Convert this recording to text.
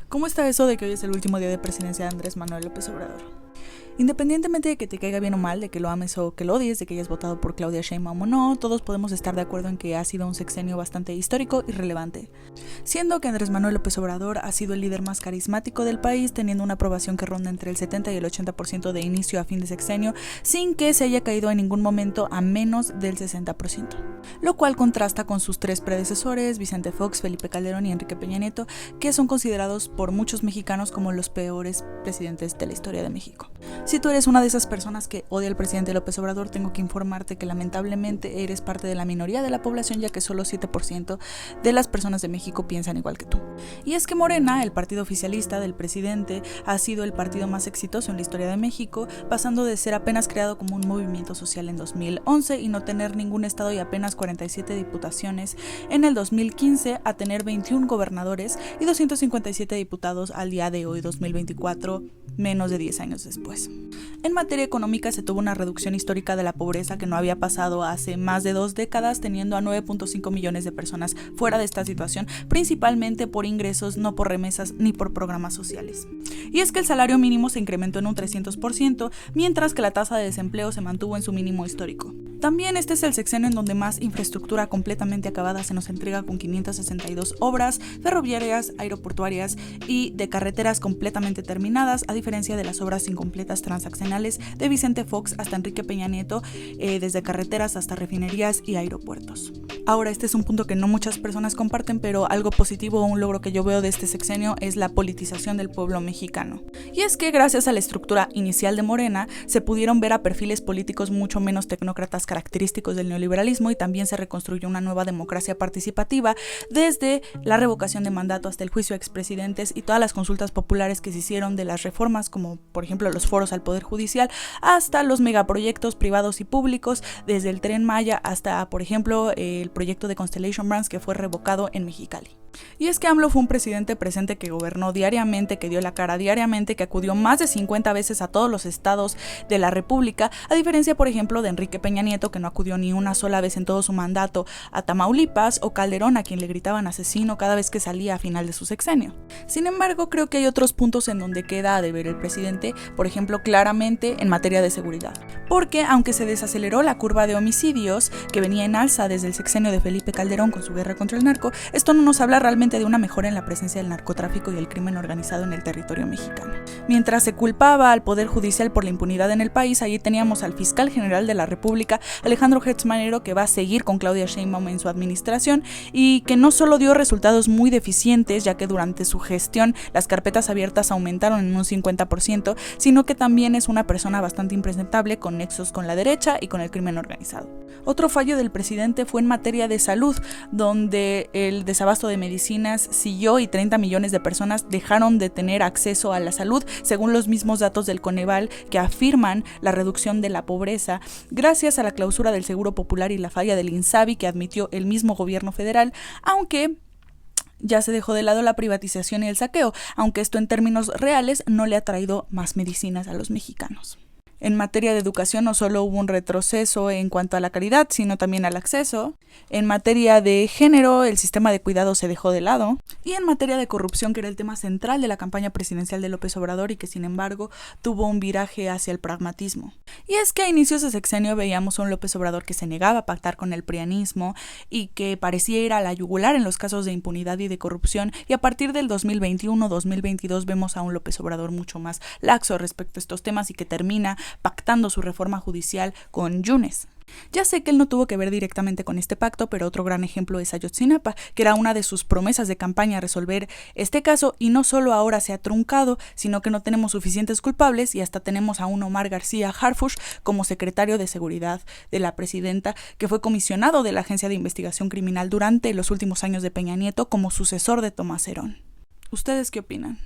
¿Cómo está eso de que hoy es el último día de presidencia de Andrés Manuel López Obrador? Independientemente de que te caiga bien o mal, de que lo ames o que lo odies, de que hayas votado por Claudia Sheinbaum o no, todos podemos estar de acuerdo en que ha sido un sexenio bastante histórico y relevante. Siendo que Andrés Manuel López Obrador ha sido el líder más carismático del país, teniendo una aprobación que ronda entre el 70 y el 80% de inicio a fin de sexenio, sin que se haya caído en ningún momento a menos del 60%. Lo cual contrasta con sus tres predecesores, Vicente Fox, Felipe Calderón y Enrique Peña Nieto, que son considerados por muchos mexicanos como los peores presidentes de la historia de México. Si tú eres una de esas personas que odia al presidente López Obrador, tengo que informarte que lamentablemente eres parte de la minoría de la población, ya que solo 7% de las personas de México piensan igual que tú. Y es que Morena, el partido oficialista del presidente, ha sido el partido más exitoso en la historia de México, pasando de ser apenas creado como un movimiento social en 2011 y no tener ningún estado y apenas 47 diputaciones en el 2015 a tener 21 gobernadores y 257 diputados al día de hoy, 2024, menos de 10 años después. En materia económica se tuvo una reducción histórica de la pobreza que no había pasado hace más de 2 décadas, teniendo a 9.5 millones de personas fuera de esta situación, principalmente por ingresos, no por remesas ni por programas sociales. Y es que el salario mínimo se incrementó en un 300%, mientras que la tasa de desempleo se mantuvo en su mínimo histórico. También este es el sexenio en donde más infraestructura completamente acabada se nos entrega, con 562 obras ferroviarias, aeroportuarias y de carreteras completamente terminadas, a diferencia de las obras incompletas transaccionales de Vicente Fox hasta Enrique Peña Nieto, desde carreteras hasta refinerías y aeropuertos. Ahora, este es un punto que no muchas personas comparten, pero algo positivo o un logro que yo veo de este sexenio es la politización del pueblo mexicano. Y es que gracias a la estructura inicial de Morena, se pudieron ver a perfiles políticos mucho menos tecnócratas característicos del neoliberalismo, y también se reconstruyó una nueva democracia participativa, desde la revocación de mandato hasta el juicio a expresidentes y todas las consultas populares que se hicieron de las reformas, como por ejemplo los foros al Poder Judicial, hasta los megaproyectos privados y públicos, desde el Tren Maya hasta, por ejemplo, el proyecto de Constellation Brands, que fue revocado en Mexicali. Y es que AMLO fue un presidente presente que gobernó diariamente, que dio la cara diariamente, que acudió más de 50 veces a todos los estados de la República, a diferencia, por ejemplo, de Enrique Peña Nieto, que no acudió ni una sola vez en todo su mandato a Tamaulipas, o Calderón, a quien le gritaban asesino cada vez que salía a final de su sexenio. Sin embargo, creo que hay otros puntos en donde queda a deber el presidente, por ejemplo, claramente en materia de seguridad. Porque aunque se desaceleró la curva de homicidios, que venía en alza desde el sexenio de Felipe Calderón con su guerra contra el narco, esto no nos habla realmente de una mejora en la presencia del narcotráfico y el crimen organizado en el territorio mexicano. Mientras se culpaba al Poder Judicial por la impunidad en el país, allí teníamos al fiscal general de la República, Alejandro Gertz Manero, que va a seguir con Claudia Sheinbaum en su administración y que no solo dio resultados muy deficientes, ya que durante su gestión las carpetas abiertas aumentaron en un 50%, sino que también es una persona bastante impresentable, con nexos con la derecha y con el crimen organizado. Otro fallo del presidente fue en materia de salud, donde el desabasto de medicinas siguió y 30 millones de personas dejaron de tener acceso a la salud, según los mismos datos del Coneval, que afirman la reducción de la pobreza gracias a la clausura del Seguro Popular y la falla del INSABI que admitió el mismo gobierno federal, aunque ya se dejó de lado la privatización y el saqueo, aunque esto en términos reales no le ha traído más medicinas a los mexicanos. En materia de educación no solo hubo un retroceso en cuanto a la calidad, sino también al acceso. En materia de género, el sistema de cuidado se dejó de lado. Y en materia de corrupción, que era el tema central de la campaña presidencial de López Obrador y que sin embargo tuvo un viraje hacia el pragmatismo. Y es que a inicios de sexenio veíamos a un López Obrador que se negaba a pactar con el prianismo y que parecía ir a la yugular en los casos de impunidad y de corrupción, y a partir del 2021-2022 vemos a un López Obrador mucho más laxo respecto a estos temas y que termina pactando su reforma judicial con Yunes. Ya sé que él no tuvo que ver directamente con este pacto, pero otro gran ejemplo es Ayotzinapa, que era una de sus promesas de campaña resolver este caso, y no solo ahora se ha truncado, sino que no tenemos suficientes culpables y hasta tenemos a un Omar García Harfuch como secretario de Seguridad de la presidenta, que fue comisionado de la Agencia de Investigación Criminal durante los últimos años de Peña Nieto como sucesor de Tomás Herón. ¿Ustedes qué opinan?